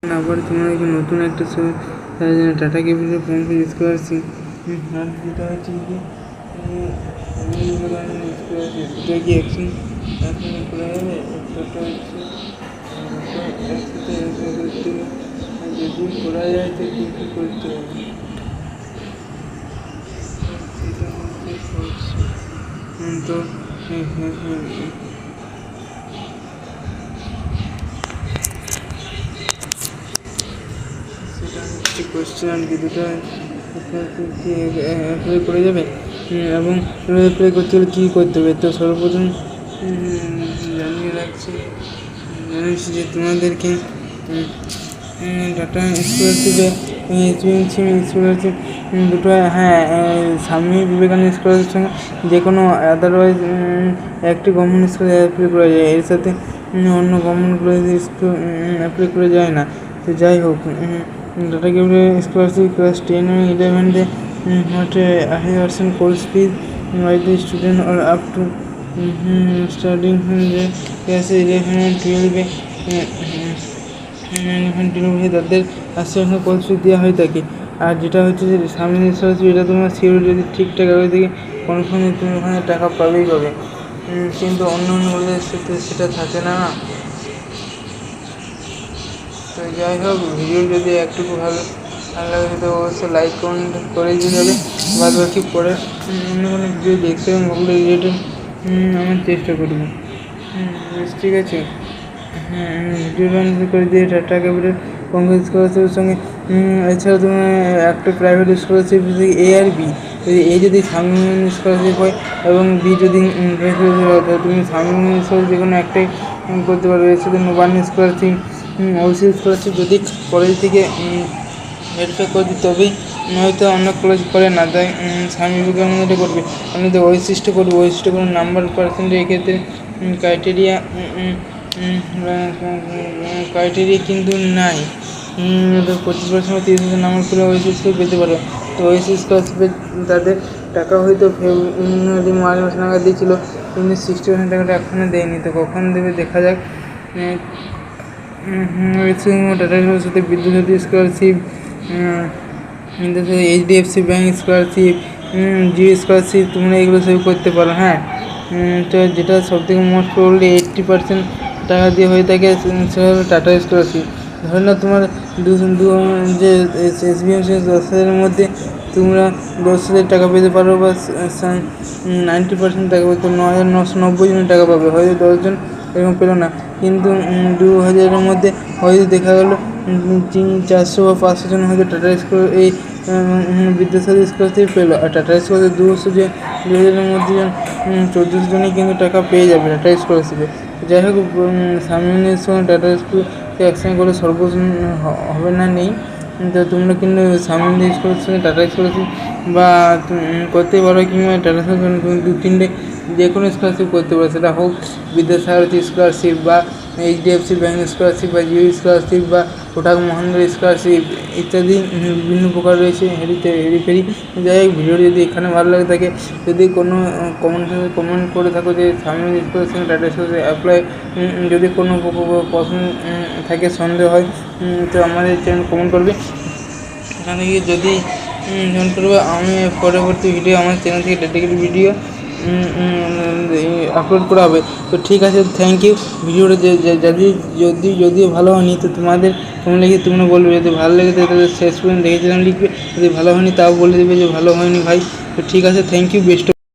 আবার তোমাদেরকে নতুন একটা tata capital phone pay use করে আসছি। আর যেটা হচ্ছে কি সেটা কি অ্যাকশন এখন করা যাবে। একটা হচ্ছে যদি করা যায় তো কী কী করতে হবে সেটা হচ্ছে তো সেটা হচ্ছে কোয়েশ্চেন আর কি দুটো অ্যাপ্লাই করে যাবে এবং অ্যাপ্লাই করতে হলে কী করতে হবে। তো সর্বপ্রথম জানিয়ে রাখছি যে তোমাদেরকে ডাটা স্কলারশিপে স্কলারশিপ দুটো স্বামী বিবেকানন্দ স্কলারশিপের সঙ্গে যে কোনো আদারওয়াইজ একটি গভর্নমেন্ট স্কুলে অ্যাপ্লাই করা যায়, এর সাথে অন্য গভর্নমেন্ট কলেজে অ্যাপ্লাই করা যায় না। তো যাই হোক, ডাটা ক্যাপিটাল স্কলারশিপ ক্লাস 10 এবং 11 হচ্ছে 80% course fees by the student or up to starting class 11 12 তাদের 80% কোর্স ফি দেওয়া হয়ে থাকে। আর যেটা হচ্ছে যে স্বামী স্কলারশিপ, এটা তোমার সিওর যদি ঠিকঠাক আগে থেকে কনফার্ম তুমি ওখানে টাকা পাবেই পাবে, কিন্তু অন্য কলেজের সাথে সেটা থাকে না। তো যাই হোক, ভিডিও যদি একটুকু ভালো লাগে তো অবশ্যই লাইক কমেন্ট করে দিয়ে যাবে। বাদ বাকি পরে অন্য কোনো ভিডিও দেখতে এবং ওগুলো রিলেটেড আমার চেষ্টা করবো। ঠিক আছে। ভিডিও বানিয়ে করে দিয়ে টাটা ক্যাপিটাল কংগ্রেস স্কলারশিপের সঙ্গে এছাড়াও তুমি একটা প্রাইভেট স্কলারশিপ এ আর বি, এ যদি স্বামী স্কলারশিপ হয় এবং বি যদি তুমি স্বামী স্কলারশিপ যে কোনো একটাই করতে পারবে। এর সাথে নবান্ন স্কলারশিপ ওসি স্কলারশিপ যদি কলেজ থেকে ভেরিফাই করে দিই তবেই, হয়তো অন্য কলেজ করে না, তাই স্বামী বিবেকানন্দটা করবে। আমি তো বৈশিষ্ট্য করবো, বৈশিষ্ট্য কোনো নাম্বার পার্সেন্টেজ এক্ষেত্রে ক্রাইটেরিয়া কিন্তু নাই। 25% 30% নাম্বার করে ওয়েসি স্কোর পেতে পারো। তো ওয়েসি স্কলারশিপে তাদের টাকা হয়তো ফেব্রুয়ারি মার্চ মাস নাগাদ দিয়েছিলো, কিন্তু 60% টাকাটা এখনও দেয়নি। তো কখন দেবে দেখা যাক। টাটার সাথে বিদ্যুৎ সাথী scholarship, HDFC bank scholarship, Jio scholarship, তোমরা এগুলো সব করতে পারো। তো যেটা সবথেকে মোস্ট প্রবলি 80% টাকা দিয়ে হয়ে থাকে সেটা হলো টাটা স্কলারশিপ। ধরে নাও তোমার যে SBM 10,000-এর মধ্যে তোমরা 10,000 টাকা পেতে পারো, বা 90% টাকা পেতে 9,990 জন টাকা পাবে। হয়তো 10 জন এরকম পেলো না, কিন্তু 2,000-এর মধ্যে হয়তো দেখা গেলো 400 বা 500 জন হয়তো টাটা স্কলার এই বিদ্যাসাগর স্কলারশিপ পেলো। আর টাটা স্কলারশিপ 2,000-এর মধ্যে 1,400 জনই কিন্তু টাকা পেয়ে যাবে টাটা স্কলারশিপে। যাই হোক, সামনের সঙ্গে টাটা স্কুলকে একসঙ্গে করে সর্বজন হবে না নেই। তো তোমরা কিন্তু সামনে স্কলারশিপ সঙ্গে টাটা স্কলারশিপ বা করতে পারো, কিংবা টাটা স্কলারশিপ তুমি 2-3টে যে কোনো স্কলারশিপ করতে পারো। সেটা হোক বিদ্যাসাগর স্কলারশিপ বা এইচডিএফসি ব্যাঙ্ক স্কলারশিপ বা জিও স্কলারশিপ বা কোটাক মহিন্দ্রা স্কলারশিপ ইত্যাদি বিভিন্ন প্রকার রয়েছে হেরিফেরি। যাই হোক, ভিডিও যদি এখানে ভালো লাগে থাকে, যদি কোনো কমেন্ট করে থাকো যে স্বামী স্কলারশিপ টাটা স্কলারশিপ অ্যাপ্লাই, যদি কোনো প্রশ্ন থাকে, সন্দেহ হয়, তো আমাদের চ্যানেল কমেন্ট করবে। এখানে গিয়ে যদি জয়েন করবে, আমি পরবর্তী ভিডিও আমার চ্যানেল থেকে ডেডিকেটেড ভিডিও আপলোড করা হবে। তো ঠিক আছে, থ্যাংক ইউ। ভিডিওটা যদিও ভালো হয়নি তো তোমরা বলবে, যদি ভালো লেগে থাকে তাহলে শেষ পর্যন্ত দেখেছিলাম লিখবে, যদি ভালো হয়নি তাও বলে দেবে যে ভালো হয়নি ভাই। তো ঠিক আছে, থ্যাংক ইউ, বেস্ট।